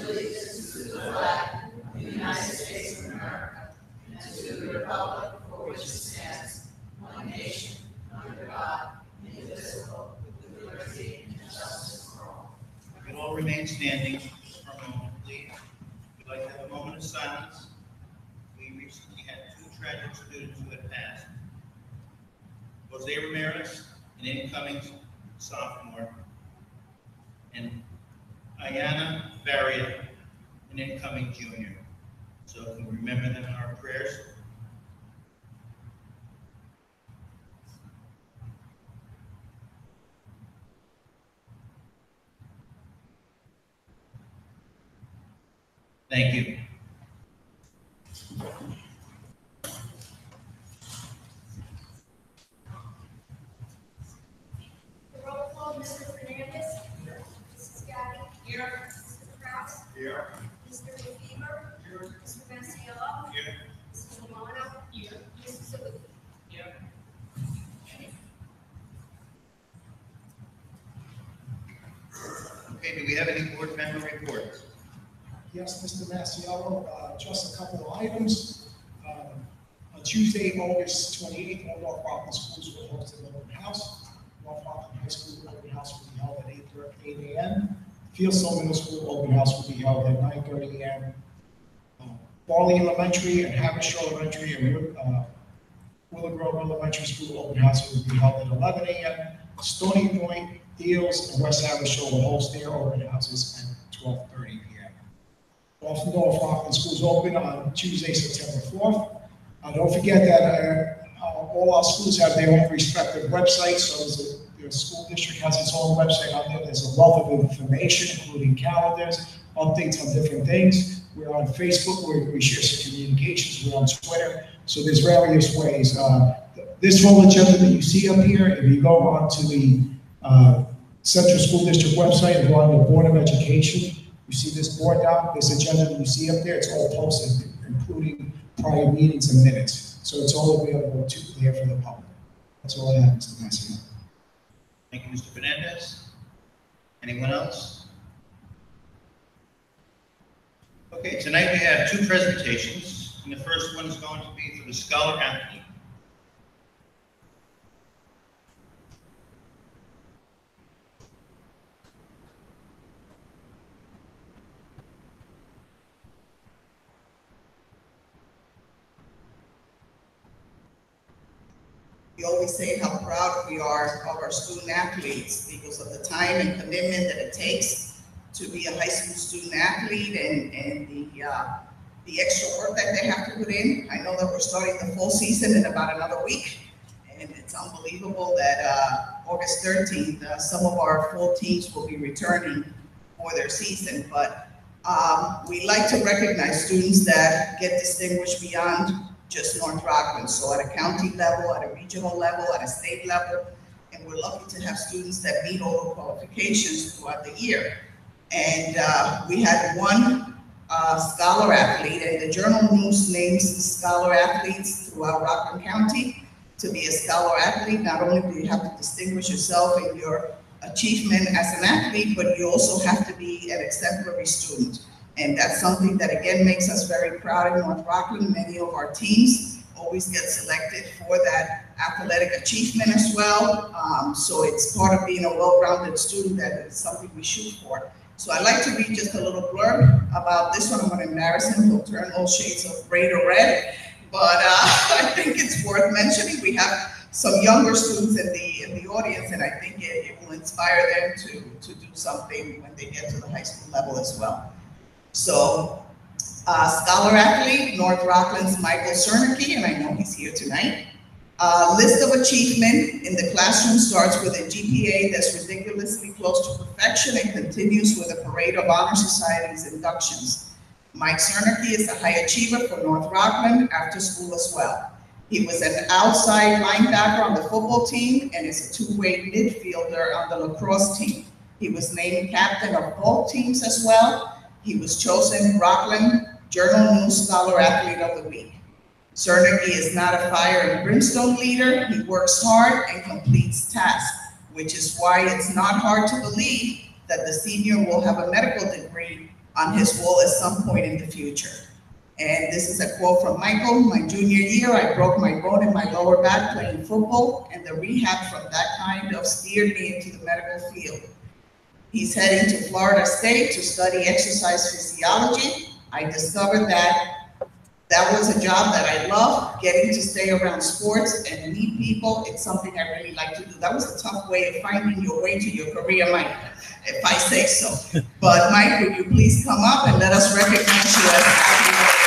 allegiance to the flag of the United States of America and to the republic for which it stands, one nation, under God, indivisible, with liberty and justice for all. We can all remain standing for a moment, please. We'd like to have a moment of silence. We recently had two tragic students who had passed. Jose Ramirez, an incoming sophomore, and Ayana Barria, an incoming junior. So can we remember them in our prayers? Thank you. The roll call, Mr. Fernandez. Here. Mrs. Gabby. Here. Mr. Kraus. Here. Mr. Lefever. Here. Mr. Manciello. Here. Mrs. Romano. Here. Mrs. Zaluki. Here. Okay, do we have any board member reports? Yes, Mr. Massiello, just a couple of items. On Tuesday, August 28th, all North Rockland schools will host an open house. North Rockland High School open house will be held at 8 a.m. Fieldstone Middle School open house will be held at 9:30 a.m. Farley Elementary and Haverstraw Elementary and Willow Grove Elementary School open house will be held at 11 a.m. Stony Point, Deals, and West Haverstraw will host their open houses at 12:30 p.m. North Rockland schools open on Tuesday, September 4th. Don't forget that all our schools have their own respective websites, so the school district has its own website out there. There's a wealth of information, including calendars, updates on different things. We're on Facebook, where we share some communications. We're on Twitter, so there's various ways. This whole agenda that you see up here, if you go onto the Central School District website and go on the Board of Education, you see this board doc, this agenda that you see up there, it's all posted, including prior meetings and minutes. So it's all available there for the public. That's all I have, Mr. Massimo. Thank you, Mr. Fernandez. Anyone else? Okay, tonight we have two presentations, and the first one is going to be for the Scholar Athlete. We always say how proud we are of our student athletes because of the time and commitment that it takes to be a high school student athlete and the extra work that they have to put in. I know that we're starting the full season in about another week, and it's unbelievable that August 13th, some of our full teams will be returning for their season, but we like to recognize students that get distinguished beyond just North Rockland. So at a county level, at a regional level, at a state level, and we're lucky to have students that meet all the qualifications throughout the year. And we had one scholar athlete, and the Journal News names scholar athletes throughout Rockland County. To be a scholar athlete, not only do you have to distinguish yourself in your achievement as an athlete, but you also have to be an exemplary student. And that's something that, again, makes us very proud in North Rockland. Many of our teams always get selected for that athletic achievement as well. So it's part of being a well-rounded student that is something we shoot for. So I'd like to read just a little blurb about this one. I'm going to embarrass him. He'll turn all shades of gray to red. But I think it's worth mentioning. We have some younger students in the audience, and I think it will inspire them to do something when they get to the high school level as well. So, scholar athlete, North Rockland's Michael Cernicki, and I know he's here tonight. List of achievement in the classroom starts with a GPA that's ridiculously close to perfection and continues with a parade of Honor Society's inductions. Mike Cernicki is a high achiever for North Rockland after school as well. He was an outside linebacker on the football team and is a two-way midfielder on the lacrosse team. He was named captain of both teams as well. He was chosen Rockland Journal News Scholar Athlete of the Week. Cernicki is not a fire and brimstone leader. He works hard and completes tasks, which is why it's not hard to believe that the senior will have a medical degree on his wall at some point in the future. And this is a quote from Michael: "My junior year, I broke my bone in my lower back playing football, and the rehab from that kind of steered me into the medical field." He's heading to Florida State to study exercise physiology. I discovered that was a job that I love, getting to stay around sports and meet people. It's something I really like to do. That was a tough way of finding your way to your career, Mike, if I say so. But Mike, would you please come up and let us recognize you as a happy birthday.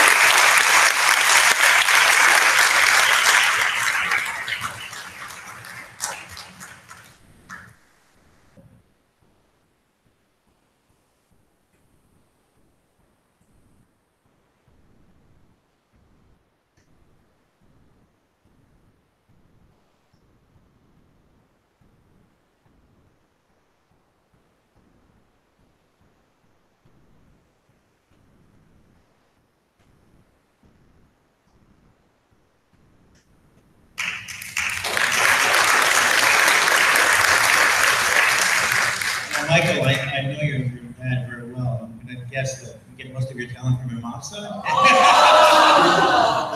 Michael, I know your dad very well. I'm going to guess that you get most of your talent from your mom's side.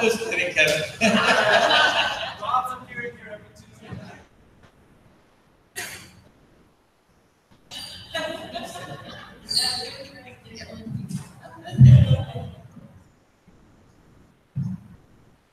Just kidding, Kevin. Lots of hearing here every Tuesday night.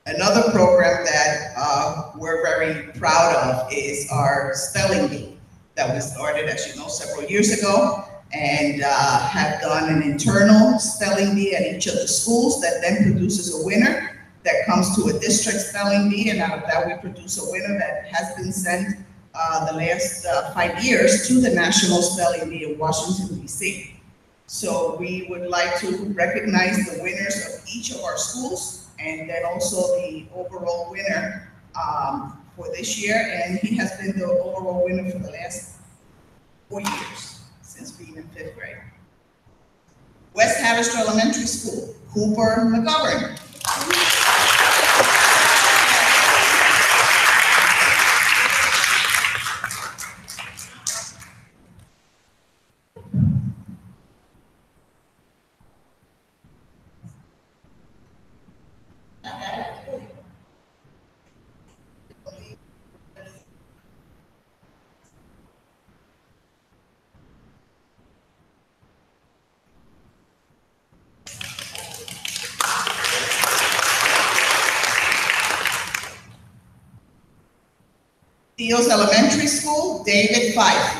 Another program that we're very proud of is our spelling bee that we started, as you know, several years ago, and have done an internal spelling bee at each of the schools that then produces a winner that comes to a district spelling bee, and out of that we produce a winner that has been sent the last 5 years to the National Spelling Bee in Washington, D.C. So we would like to recognize the winners of each of our schools, and then also the overall winner for this year, and he has been the overall winner for the last 4 years since being in 5th grade. West Haverstraw Elementary School, Cooper McGovern. Theos Elementary School, David Fife.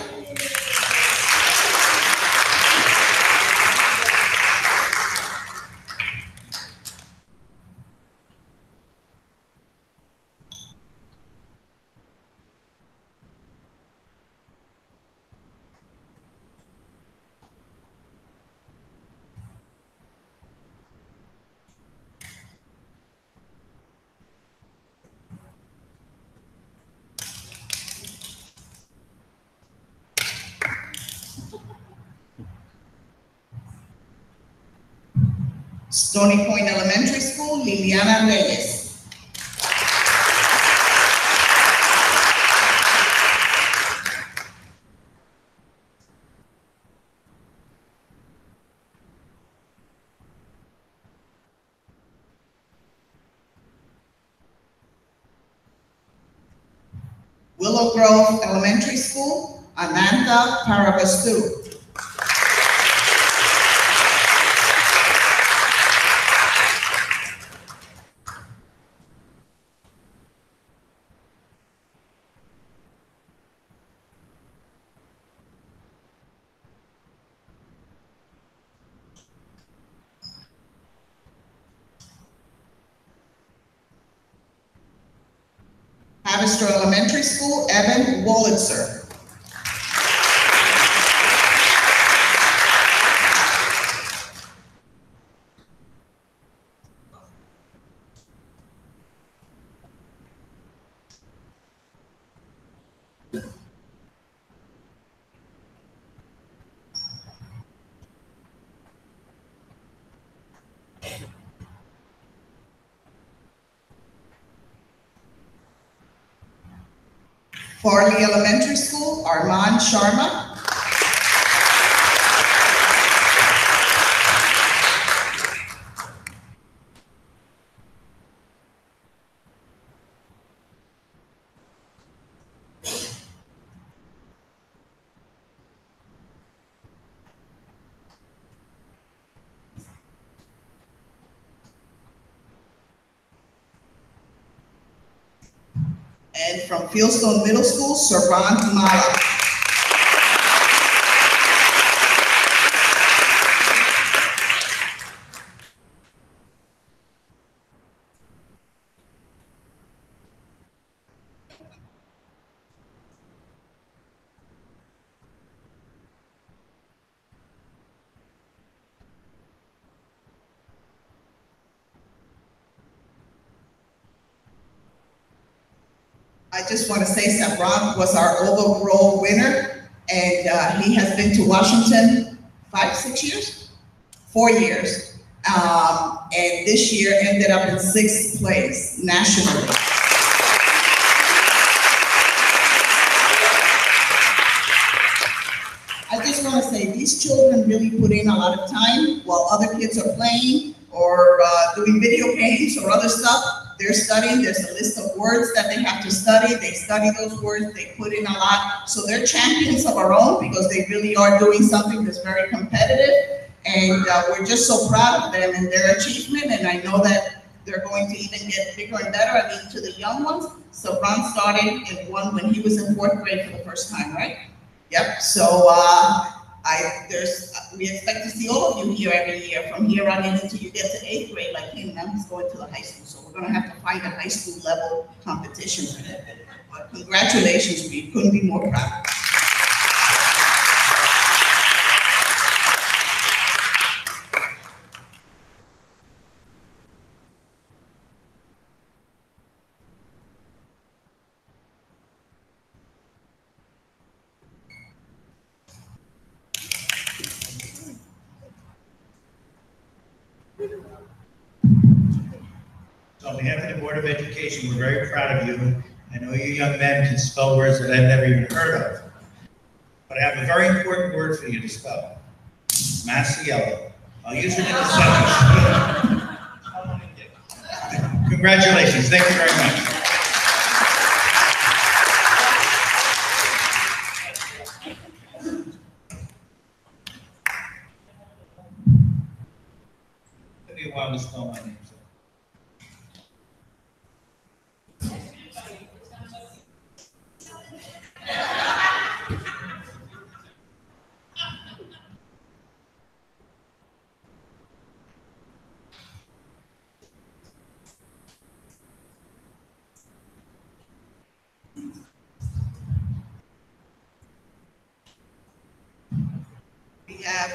Stony Point Elementary School, Liliana Reyes. Willow Grove Elementary School, Ananta Paravastu. Haverstraw Elementary School, Evan Wolitzer. Farley Elementary School, Armand Sharma. And from Fieldstone Middle School, Servan Mala. I just want to say Servan was our overall winner, and he has been to Washington 5-6 years? 4 years. And this year ended up in 6th place nationally. I just want to say these children really put in a lot of time while other kids are playing or doing video games or other stuff. They're studying. There's a list of words that they have to study. They study those words. They put in a lot. So they're champions of our own because they really are doing something that's very competitive. And we're just so proud of them and their achievement. And I know that they're going to even get bigger and better. I mean, to the young ones. So Ron started and won when he was in 4th grade for the first time, right? Yep. So we expect to see all of you here every year from here on in until you get to 8th grade like him. Now he's going to the high school. So we're going to have to find a high school level competition for him. But congratulations, we couldn't be more proud. So on behalf of the Board of Education, we're very proud of you. I know you young men can spell words that I've never even heard of. But I have a very important word for you to spell. Masiello. I'll use it in a sentence. Congratulations. Thank you very much. Took me a while to spell my name. We have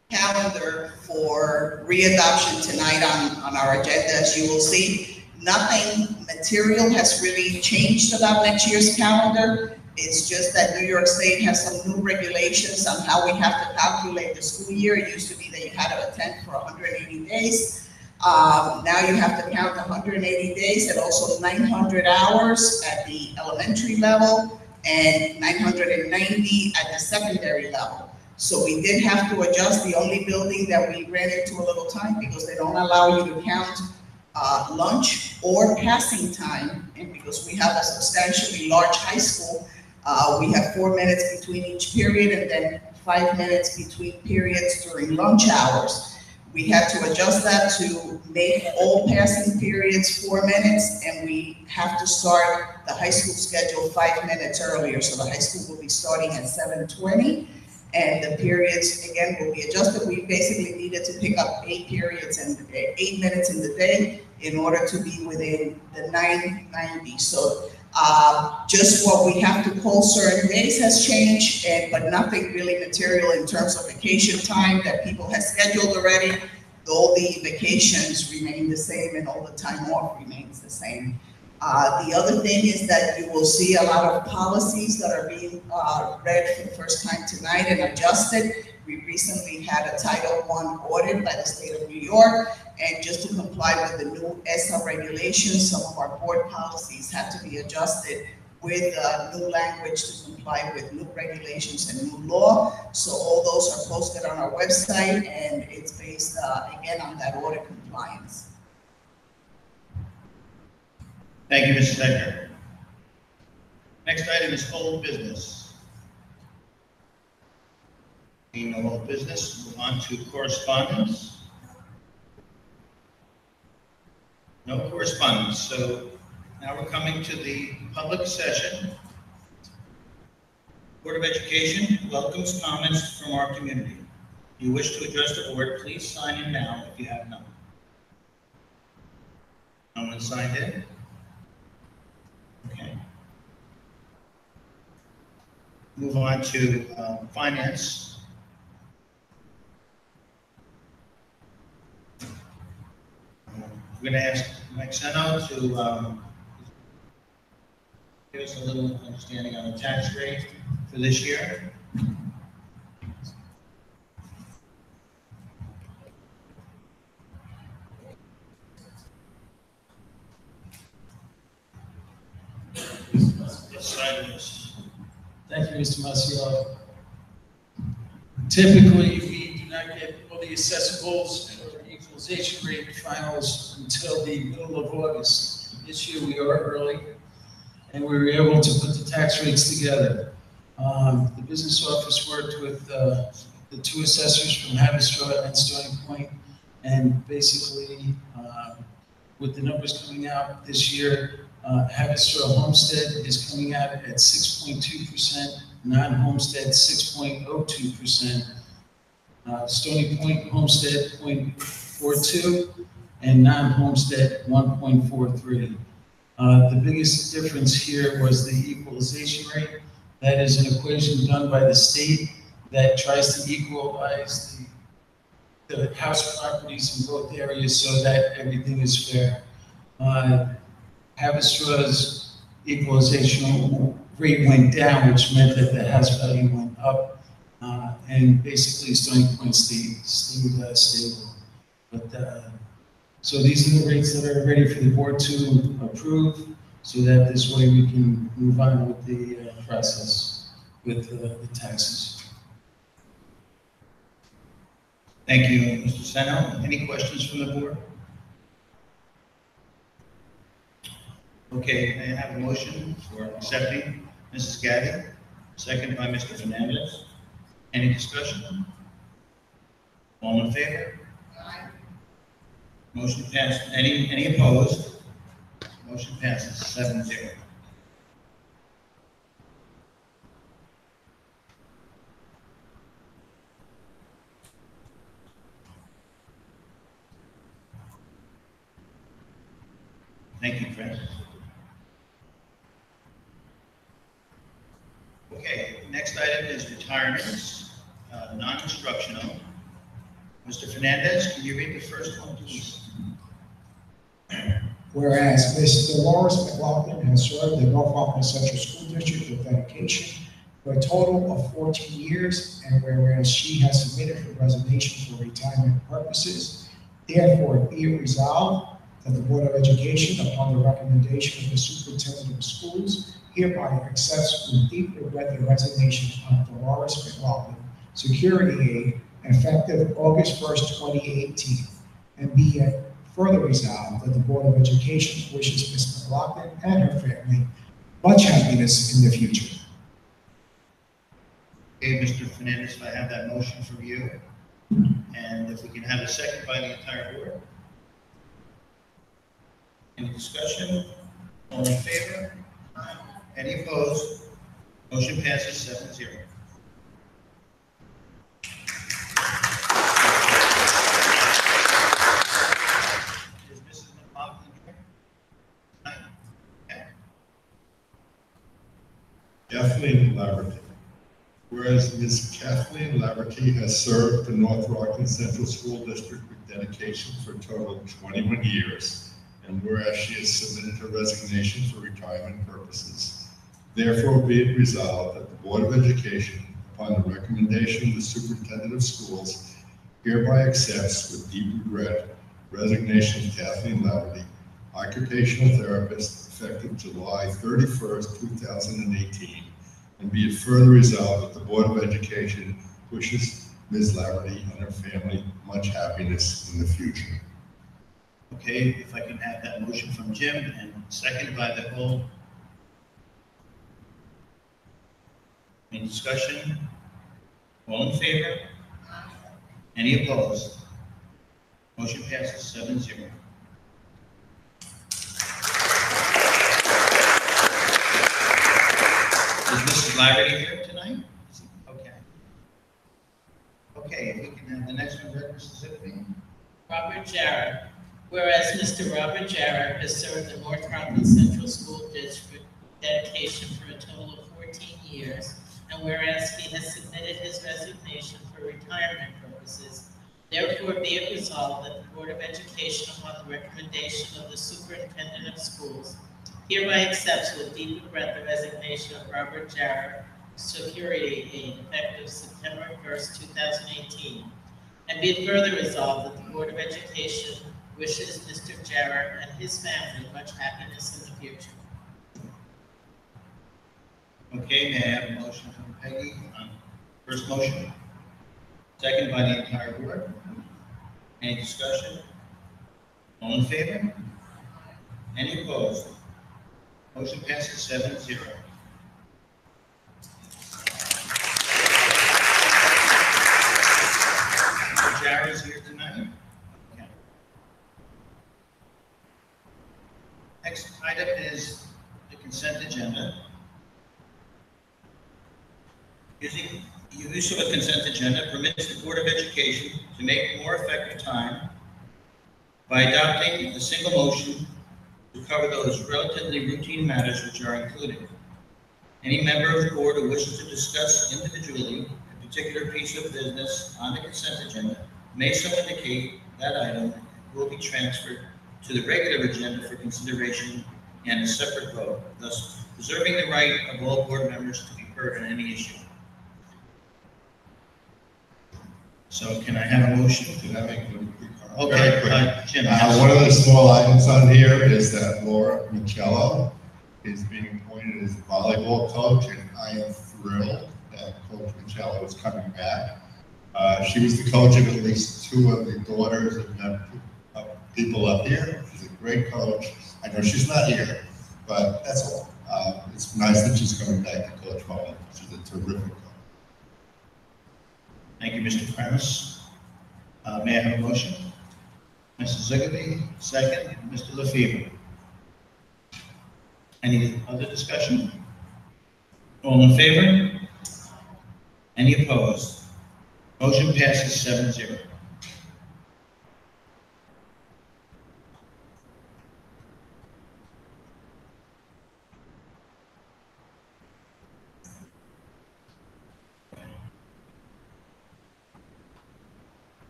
calendar for readoption tonight on our agenda. As you will see, nothing material has really changed about next year's calendar. It's just that New York State has some new regulations on how we have to calculate the school year. It used to be that you had to attend for 180 days. Now you have to count 180 days and also 900 hours at the elementary level and 990 at the secondary level. So we did have to adjust. The only building that we ran into a little time because they don't allow you to count lunch or passing time. And because we have a substantially large high school, we have 4 minutes between each period and then 5 minutes between periods during lunch hours. We had to adjust that to make all passing periods 4 minutes, and we have to start the high school schedule 5 minutes earlier. So the high school will be starting at 7:20, and the periods, again, will be adjusted. We basically needed to pick up 8 periods and 8 minutes in the day in order to be within the 990. So just what we have to pull certain days has changed, but nothing really material in terms of vacation time that people have scheduled already. All the vacations remain the same and all the time off remains the same. The other thing is that you will see a lot of policies that are being read for the first time tonight and adjusted. We recently had a Title I audit by the state of New York, and just to comply with the new ESSA regulations, some of our board policies had to be adjusted with new language to comply with new regulations and new law. So all those are posted on our website, and it's based, again, on that audit compliance. Thank you, Mrs. Edgar. Next item is old business. Being no old business, move on to correspondence. No correspondence, so Now we're coming to the public session. Board of Education welcomes comments from our community. If you wish to address the board, please sign in now if you have none. No one signed in? Okay. Move on to finance. We're going to ask Mike Seno to give us a little understanding on the tax rate for this year. Let's sign this. Thank you, Mr. Maciel. Typically, we do not get all the assessables or equalization rate finals until the middle of August. This year, we are early, and we were able to put the tax rates together. The business office worked with the two assessors from Haverstraw and Stony Point, and basically, with the numbers coming out this year, Haverstraw Homestead is coming out at 6.2%, non-homestead 6.02%, Stony Point Homestead 0.42, and non-homestead 1.43. The biggest difference here was the equalization rate. That is an equation done by the state that tries to equalize the house properties in both areas so that everything is fair. Havestraw's equalization rate went down, which meant that the house value went up, and basically Stony Point stayed stable. But so these are the rates that are ready for the board to approve, so that this way we can move on with the process with the taxes. Thank you, Mr. Seno. Any questions from the board? Okay, may I have a motion for accepting Mrs. Gaddy, second by Mr. Fernandez. Any discussion? All in favor? Aye. Motion passed. Any opposed? Motion passes 7-0. Thank you, Francis. Okay, next item is retirements, non-instructional. Mr. Fernandez, can you read the first one, please? Whereas Ms. Dolores McLaughlin has served the North Rockland Central School District with dedication for a total of 14 years, and whereas she has submitted her resignation for retirement purposes, therefore be it resolved that the Board of Education, upon the recommendation of the Superintendent of Schools, hereby accepts with deep regret the resignation of Dolores McLaughlin, security aide, effective August 1st, 2018, and be it further resolved that the Board of Education wishes Ms. McLaughlin and her family much happiness in the future. Okay, Mr. Fernandez, if I have that motion from you, and if we can have a second by the entire board. Any discussion? All in favor? Any opposed? Motion passes 7-0. Is Mrs. McLaughlin here? Okay. Kathleen Laverty. Whereas Ms. Kathleen Laverty has served the North Rockland Central School District with dedication for a total of 21 years, and whereas she has submitted her resignation for retirement purposes, therefore be it resolved that the Board of Education, upon the recommendation of the Superintendent of Schools, hereby accepts with deep regret resignation of Kathleen Laverty, occupational therapist, effective July 31st, 2018, and be it further resolved that the Board of Education wishes Ms. Laverty and her family much happiness in the future. Okay, if I can have that motion from Jim and seconded by the whole. Any discussion? All in favor? Any opposed? Motion passes 7-0. Flaherty here tonight? Okay. Okay, if we can have the next one, Mrs. Zippi. Robert Jarrett. Whereas Mr. Robert Jarrett has served the North Rockland Central School District dedication for a total of 14 years, and whereas he has submitted his resignation for retirement purposes, therefore be it resolved that the Board of Education, upon the recommendation of the Superintendent of Schools, hereby accepts with deep regret the resignation of Robert Jarrett, Security Aide, effective September 1st, 2018. And be it further resolved that the Board of Education wishes Mr. Jarrett and his family much happiness in the future. Okay, may I have a motion from Peggy on first motion? Second by the entire board. Any discussion? All in favor? Any opposed? Motion passes 7-0. Mr. Jarrett is here tonight. Okay. Next item is the consent agenda. Use of a consent agenda permits the Board of Education to make more effective time by adopting a single motion to cover those relatively routine matters which are included. Any member of the board who wishes to discuss individually a particular piece of business on the consent agenda may so indicate. That item will be transferred to the regular agenda for consideration and a separate vote, thus preserving the right of all board members to be heard on any issue. So can I have a motion? Can I make a quick comment? Okay, Very quick. Jim. One of the small items on here is that Laura Michello is being appointed as volleyball coach, and I am thrilled that Coach Michello is coming back. She was the coach of at least two of the daughters of people up here. She's a great coach. I know she's not here, but that's all. It's nice that she's coming back to coach volleyball. She's a terrific coach. Thank you, Mr. Kramer. May I have a motion? Mrs. Ziggleby, second. Mr. LaFever. Any other discussion? All in favor? Any opposed? Motion passes 7-0.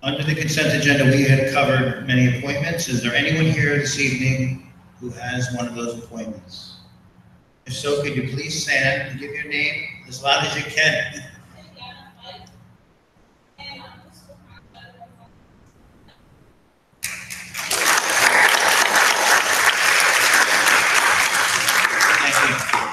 Under the consent agenda, we had covered many appointments. Is there anyone here this evening who has one of those appointments? If so, could you please stand and give your name as loud as you can? Thank you.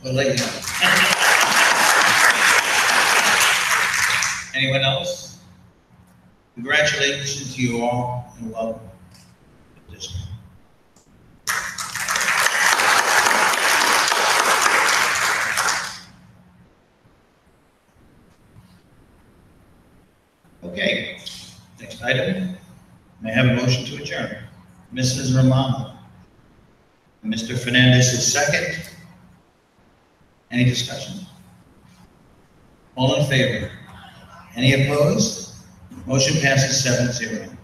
We'll let you know. Anyone else? Congratulations to you all and welcome to the district. Okay, next item. May I have a motion to adjourn? Mrs. Romano. Mr. Fernandez is second. Any discussion? All in favor? Any opposed? Motion passes 7-0.